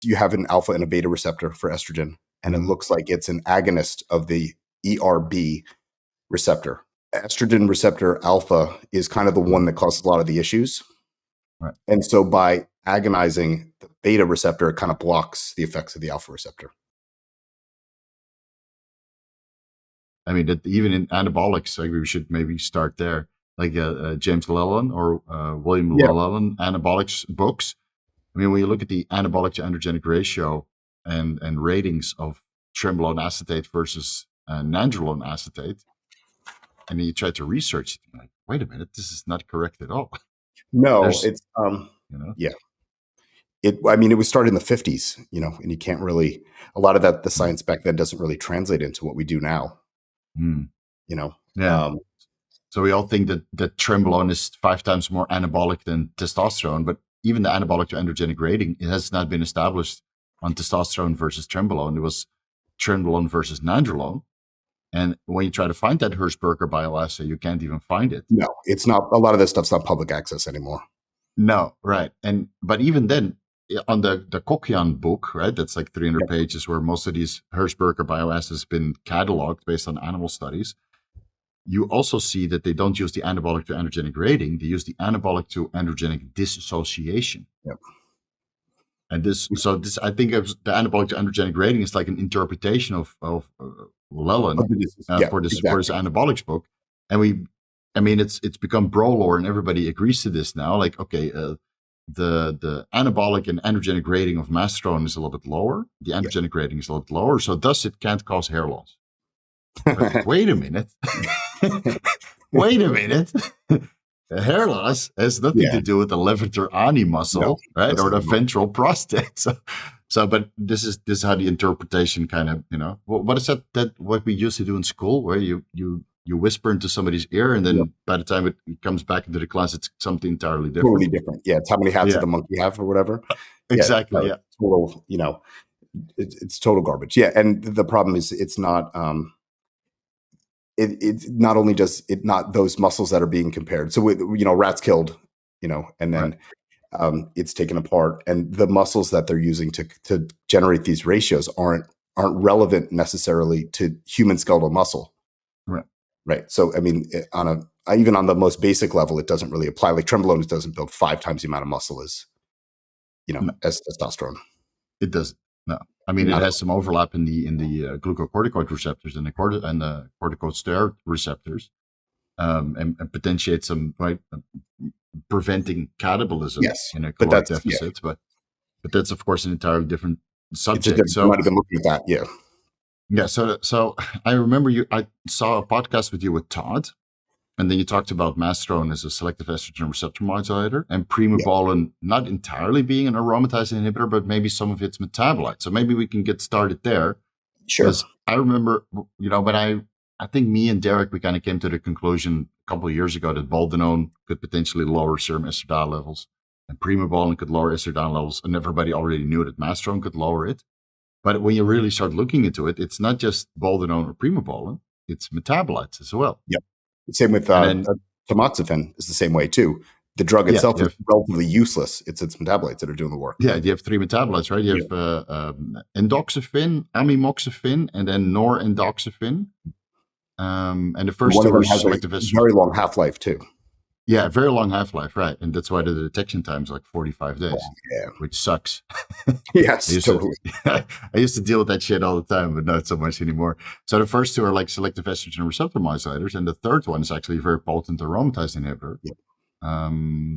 you have an alpha and a beta receptor for estrogen, and it looks like it's an agonist of the ERB receptor. Estrogen receptor alpha is kind of the one that causes a lot of the issues. Right. And so by agonizing the beta receptor, it kind of blocks the effects of the alpha receptor. I mean, that even in anabolics, like we should maybe start there. Like James Llewellyn or William Llewellyn anabolics books. I mean, when you look at the anabolic to androgenic ratio and ratings of trenbolone acetate versus nandrolone acetate, and then you try to research it, you're like, wait a minute, this is not correct at all. No, There's- it's Yeah. it was started in the 50s, and you can't really, a lot of that, the science back then doesn't really translate into what we do now. Yeah. So we all think that trenbolone is 5 times more anabolic than testosterone, but even the anabolic to androgenic rating, it has not been established on testosterone versus trenbolone. It was trenbolone versus nandrolone. And when you try to find that Hirschberger bioassay, you can't even find it. No, it's not. A lot of this stuff's not public access anymore. No, right. But even then, on the Kokian book, right, that's like 300 pages where most of these Hirschberger bioassays has been cataloged based on animal studies. You also see that they don't use the anabolic to androgenic rating. They use the anabolic to androgenic dissociation. Yep. And this, I think of the anabolic to androgenic rating is like an interpretation of Llewellyn for this anabolics book. And it's become bro lore, and everybody agrees to this now. Like, okay, the anabolic and androgenic rating of Masteron is a little bit lower. The androgenic rating is a little bit lower, so thus it can't cause hair loss. But wait a minute. Wait a minute. The hair loss has nothing to do with the levator ani muscle, right, or the ventral prostate. So, but this is how the interpretation kind of, what is that what we used to do in school, where you whisper into somebody's ear, and then by the time it comes back into the class, it's something entirely different. Totally different. Yeah, it's how many hats did the monkey have, or whatever. Exactly. Yeah. Total. It's total garbage. Yeah, and the problem is it's not. It's not only just not those muscles that are being compared. So rats killed, and then it's taken apart, and the muscles that they're using to generate these ratios aren't relevant necessarily to human skeletal muscle. Right. So I mean, even on the most basic level, it doesn't really apply. Like trenbolone doesn't build 5 times the amount of muscle as testosterone. It doesn't. No. I mean, it has some overlap in the glucocorticoid receptors and the corticosteroid receptors, and potentiate some preventing catabolism in a caloric deficit. But that's of course an entirely different subject. I'm not even looking at that. Yeah. Yeah. So I remember I saw a podcast with you with Todd, and then you talked about Masteron as a selective estrogen receptor modulator, and Primobolan not entirely being an aromatase inhibitor, but maybe some of its metabolites. So maybe we can get started there. Sure. Because I remember, but I think me and Derek, we kind of came to the conclusion a couple of years ago that boldenone could potentially lower serum estradiol levels, and Primobolan could lower estradiol levels, and everybody already knew that Masteron could lower it. But when you really start looking into it, it's not just boldenone or Primobolan, it's metabolites as well. Yep. Same with tamoxifen is the same way too. The drug itself is relatively useless. It's its metabolites that are doing the work. Yeah, you have 3 metabolites, right? You have endoxifen, amimoxifen, and then norendoxifen. And the first one two of them are has selective a estrogen. very long half-life too. Yeah, very long half-life, right? And that's why the detection time is like 45 days, which sucks. Yes, totally. I used to deal with that shit all the time, but not so much anymore. So the first 2 are like selective estrogen receptor modulators, and the third one is actually a very potent aromatase inhibitor. Yep.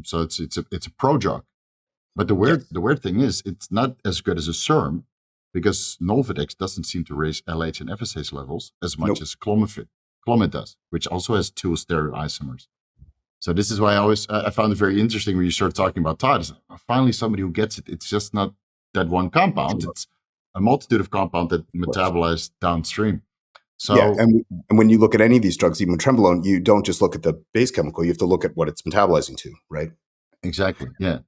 So it's a pro-drug. But the weird thing is, it's not as good as a SERM, because Nolvadex doesn't seem to raise LH and FSH levels as much as Clomid does, which also has 2 stereoisomers. So this is why I found it very interesting when you started talking about Todd. Finally, somebody who gets it. It's just not that one compound. It's a multitude of compounds that metabolize downstream. So and when you look at any of these drugs, even trenbolone, you don't just look at the base chemical. You have to look at what it's metabolizing to, right? Exactly. Yeah.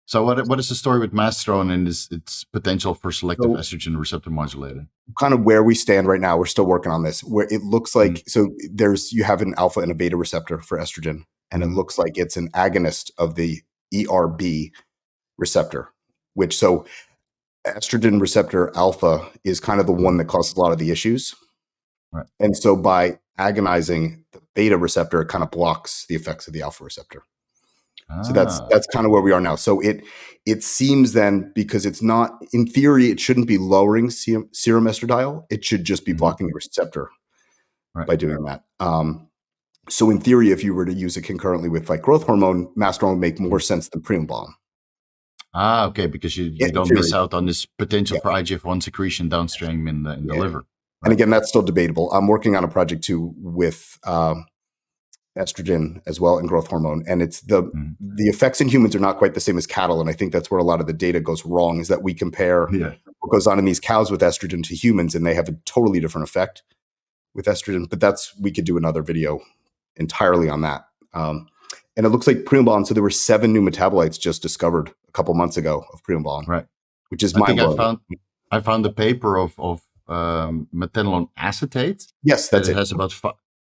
So what is the story with Masteron and its potential for selective estrogen receptor modulator? Kind of where we stand right now. We're still working on this. Where it looks like you have an alpha and a beta receptor for estrogen. And it looks like it's an agonist of the ERB receptor, which estrogen receptor alpha is kind of the one that causes a lot of the issues. Right. And so by agonizing the beta receptor, it kind of blocks the effects of the alpha receptor. So that's kind of where we are now. So it seems then, because it's not, in theory, it shouldn't be lowering serum estradiol. It should just be blocking the receptor by doing that. So in theory, if you were to use it concurrently with like growth hormone, Masteron would make more sense than Primobolan. Okay, because you don't miss out on this potential for IGF-1 secretion downstream in the liver. Right? And again, that's still debatable. I'm working on a project too with estrogen as well and growth hormone, and it's the effects in humans are not quite the same as cattle, and I think that's where a lot of the data goes wrong, is that we compare what goes on in these cows with estrogen to humans, and they have a totally different effect with estrogen. But we could do another video entirely on that. And it looks like Primobolan, so there were 7 new metabolites just discovered a couple months ago of Primobolan, right? Which is mind-blowing. I found the paper of metanolone acetate. Yes, that's it. Has about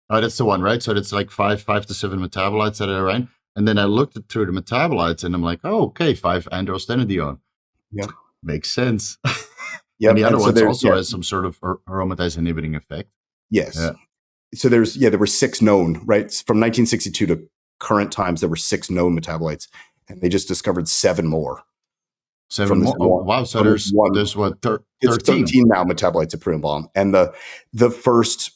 that's the one, right? So it's like 5 to 7 metabolites that are around. And then I looked through the metabolites, and I'm like, oh, okay, 5 androstenedione. Yeah, makes sense. Yeah, and the other one also has some sort of aromatase inhibiting effect. Yes. Yeah. So there were 6 known, right? From 1962 to current times, there were 6 known metabolites, and they just discovered 7 more. 7 more? Oh, wow. So there's what, 13? It's 13 now metabolites of Primobolan. And the first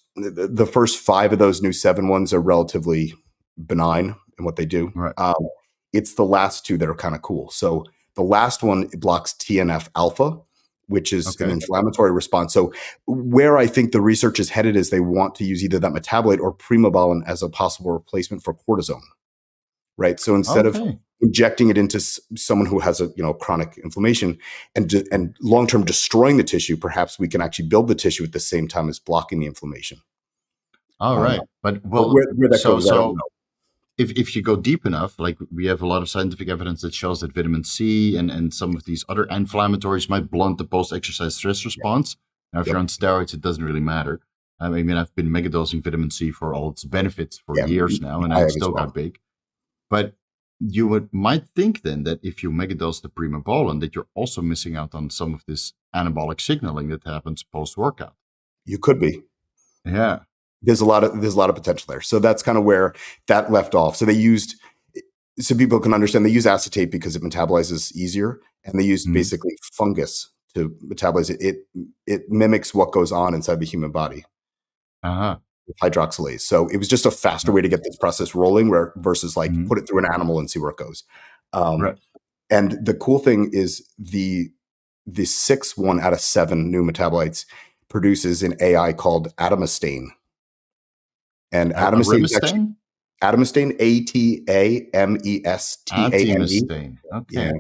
5 of those new 7 ones are relatively benign in what they do. Right. It's the last 2 that are kind of cool. So the last one, it blocks TNF alpha, which is an inflammatory response. So where I think the research is headed is they want to use either that metabolite or Primobolan as a possible replacement for cortisone, right? So instead of injecting it into someone who has a chronic inflammation and long-term destroying the tissue, perhaps we can actually build the tissue at the same time as blocking the inflammation. All right. But where that goes, I don't know. If you go deep enough, like we have a lot of scientific evidence that shows that vitamin C and some of these other inflammatories might blunt the post-exercise stress response. Now, if you're on steroids, it doesn't really matter. I mean, I've been megadosing vitamin C for all its benefits for years now, and I still got big. But you might think then that if you megadose the Primobolan, that you're also missing out on some of this anabolic signaling that happens post-workout. You could be. Yeah. There's a lot of potential there. So that's kind of where that left off. So so people can understand, they use acetate because it metabolizes easier, and they use basically fungus to metabolize it. It mimics what goes on inside the human body with hydroxylase. So it was just a faster way to get this process rolling versus like put it through an animal and see where it goes. And the cool thing is the 6th one out of 7 new metabolites produces an AI called atomistane. And atomistane, ATAMESTANE. Okay. Yeah.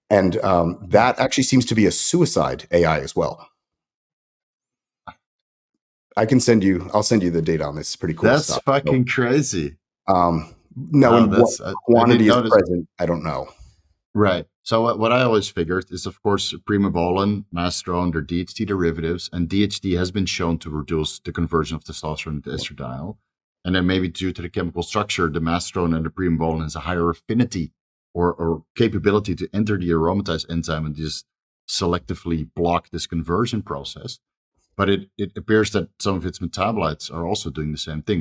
And that actually seems to be a suicide AI as well. I'll send you the data on this. It's pretty cool. That's stuff. Fucking crazy. What quantity is present, I don't know. Right. So what I always figured is, of course, Primobolan, Masteron, they're DHT derivatives, and DHT has been shown to reduce the conversion of testosterone to estradiol. And then maybe due to the chemical structure, the Masteron and the Primobolan has a higher affinity or capability to enter the aromatase enzyme and just selectively block this conversion process. But it appears that some of its metabolites are also doing the same thing,